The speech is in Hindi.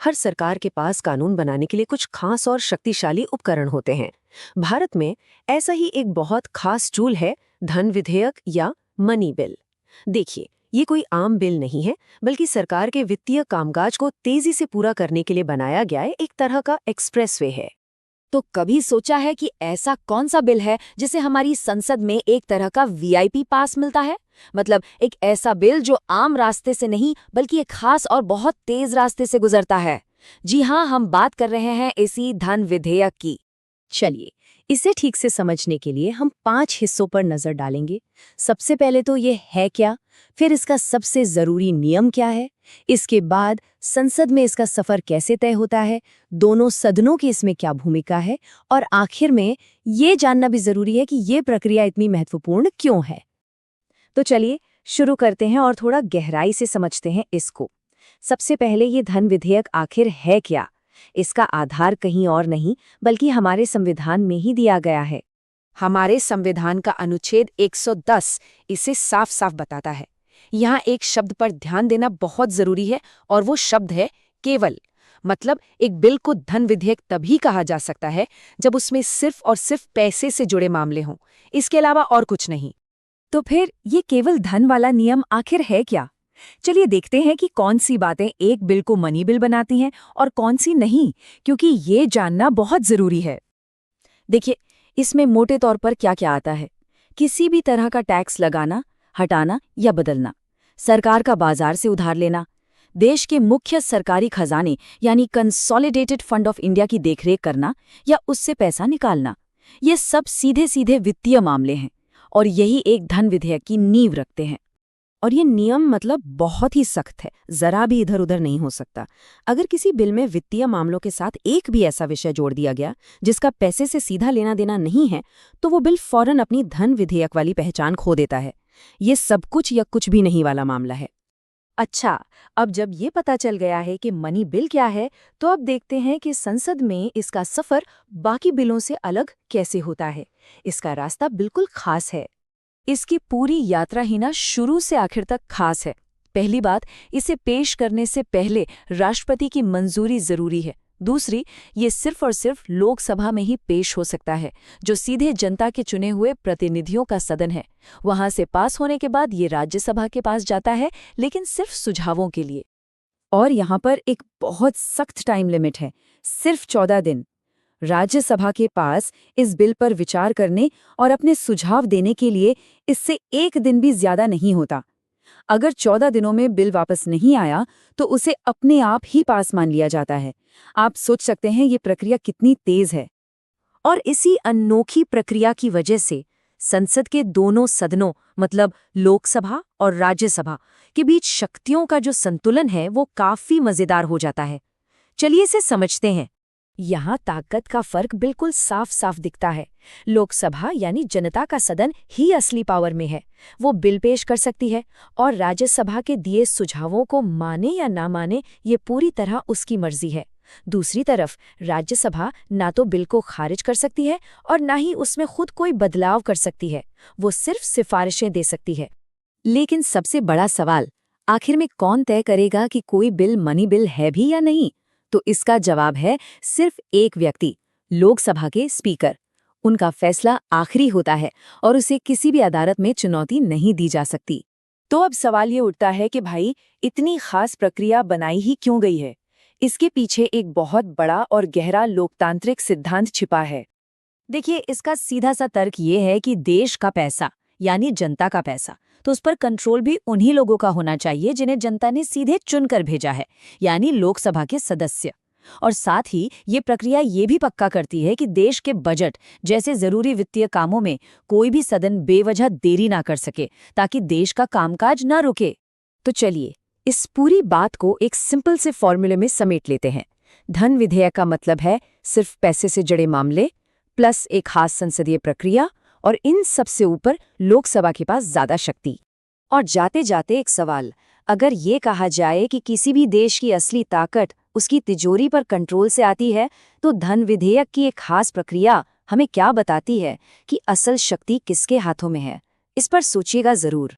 हर सरकार के पास कानून बनाने के लिए कुछ खास और शक्तिशाली उपकरण होते हैं। भारत में ऐसा ही एक बहुत खास टूल है धन विधेयक या मनी बिल। देखिए, ये कोई आम बिल नहीं है, बल्कि सरकार के वित्तीय कामकाज को तेजी से पूरा करने के लिए बनाया गया एक तरह का एक्सप्रेसवे है। तो कभी सोचा है कि ऐसा कौन सा बिल है जिसे हमारी संसद में एक तरह का वीआईपी पास मिलता है? मतलब एक ऐसा बिल जो आम रास्ते से नहीं बल्कि एक खास और बहुत तेज रास्ते से गुजरता है। जी हाँ, हम बात कर रहे हैं इसी धन विधेयक की। चलिए, इसे ठीक से समझने के लिए हम 5 हिस्सों पर नजर डालेंगे। सबसे पहले तो ये है क्या, फिर इसका सबसे जरूरी नियम क्या है, इसके बाद संसद में इसका सफर कैसे तय होता है, दोनों सदनों की इसमें क्या भूमिका है, और आखिर में ये जानना भी जरूरी है कि ये प्रक्रिया इतनी महत्वपूर्ण क्यों है। तो चलिए शुरू करते हैं और थोड़ा गहराई से समझते हैं इसको। सबसे पहले ये धन विधेयक आखिर है क्या? इसका आधार कहीं और नहीं बल्कि हमारे संविधान में ही दिया गया है। हमारे संविधान का अनुच्छेद 110 इसे साफ साफ बताता है। यहाँ एक शब्द पर ध्यान देना बहुत जरूरी है और वो शब्द है केवल। मतलब एक बिल को धन विधेयक तभी कहा जा सकता है जब उसमें सिर्फ और सिर्फ पैसे से जुड़े मामले हों, इसके अलावा और कुछ नहीं। तो फिर ये केवल धन वाला नियम आखिर है क्या? चलिए देखते हैं कि कौन सी बातें एक बिल को मनी बिल बनाती हैं और कौन सी नहीं, क्योंकि ये जानना बहुत जरूरी है। देखिए, इसमें मोटे तौर पर क्या क्या आता है। किसी भी तरह का टैक्स लगाना, हटाना या बदलना, सरकार का बाजार से उधार लेना, देश के मुख्य सरकारी खजाने यानी कंसोलिडेटेड फंड ऑफ इंडिया की देखरेख करना या उससे पैसा निकालना, ये सब सीधे सीधे वित्तीय मामले हैं और यही एक धन विधेयक की नींव रखते हैं। और ये नियम मतलब बहुत ही सख्त है, जरा भी इधर उधर नहीं हो सकता। अगर किसी बिल में वित्तीय मामलों के साथ एक भी ऐसा विषय जोड़ दिया गया जिसका पैसे से सीधा लेना देना नहीं है, तो वो बिल फौरन अपनी धन विधेयक वाली पहचान खो देता है। ये सब कुछ या कुछ भी नहीं वाला मामला है। अच्छा, अब जब ये पता चल गया है कि मनी बिल क्या है, तो अब देखते हैं कि संसद में इसका सफर बाकी बिलों से अलग कैसे होता है। इसका रास्ता बिल्कुल खास है। इसकी पूरी यात्रा ही ना शुरू से आखिर तक खास है। पहली बात, इसे पेश करने से पहले राष्ट्रपति की मंजूरी जरूरी है। दूसरी, ये सिर्फ और सिर्फ लोकसभा में ही पेश हो सकता है, जो सीधे जनता के चुने हुए प्रतिनिधियों का सदन है। वहां से पास होने के बाद ये राज्यसभा के पास जाता है, लेकिन सिर्फ सुझावों के लिए। और यहाँ पर एक बहुत सख्त टाइम लिमिट है, सिर्फ 14 दिन। राज्यसभा के पास इस बिल पर विचार करने और अपने सुझाव देने के लिए इससे एक दिन भी ज्यादा नहीं होता। अगर 14 दिनों में बिल वापस नहीं आया तो उसे अपने आप ही पास मान लिया जाता है। आप सोच सकते हैं ये प्रक्रिया कितनी तेज है। और इसी अनोखी प्रक्रिया की वजह से संसद के दोनों सदनों मतलब लोकसभा और राज्यसभा के बीच शक्तियों का जो संतुलन है वो काफी मजेदार हो जाता है। चलिए इसे समझते हैं। यहाँ ताकत का फर्क बिल्कुल साफ साफ दिखता है। लोकसभा यानी जनता का सदन ही असली पावर में है। वो बिल पेश कर सकती है और राज्यसभा के दिए सुझावों को माने या ना माने ये पूरी तरह उसकी मर्जी है। दूसरी तरफ राज्यसभा ना तो बिल को खारिज कर सकती है और ना ही उसमें खुद कोई बदलाव कर सकती है। वो सिर्फ सिफारिशें दे सकती है। लेकिन सबसे बड़ा सवाल, आखिर में कौन तय करेगा कि कोई बिल मनी बिल है भी या नहीं? तो इसका जवाब है सिर्फ एक व्यक्ति, लोकसभा के स्पीकर। उनका फैसला आखिरी होता है और उसे किसी भी अदालत में चुनौती नहीं दी जा सकती। तो अब सवाल ये उठता है कि भाई इतनी खास प्रक्रिया बनाई ही क्यों गई है? इसके पीछे एक बहुत बड़ा और गहरा लोकतांत्रिक सिद्धांत छिपा है। देखिए, इसका सीधा सा तर्क ये है कि देश का पैसा यानी जनता का पैसा, तो उस पर कंट्रोल भी उन्हीं लोगों का होना चाहिए जिन्हें जनता ने सीधे चुनकर भेजा है, यानी लोकसभा के सदस्य। और साथ ही ये प्रक्रिया ये भी पक्का करती है कि देश के बजट जैसे जरूरी वित्तीय कामों में कोई भी सदन बेवजह देरी ना कर सके, ताकि देश का कामकाज ना रुके। तो चलिए इस पूरी बात को एक सिंपल से फॉर्मूले में समेट लेते हैं। धन विधेयक का मतलब है सिर्फ पैसे से जुड़े मामले प्लस एक खास संसदीय प्रक्रिया, और इन सबसे ऊपर लोकसभा के पास ज्यादा शक्ति। और जाते जाते एक सवाल, अगर ये कहा जाए कि किसी भी देश की असली ताकत उसकी तिजोरी पर कंट्रोल से आती है, तो धन विधेयक की एक खास प्रक्रिया हमें क्या बताती है कि असल शक्ति किसके हाथों में है? इस पर सोचिएगा जरूर।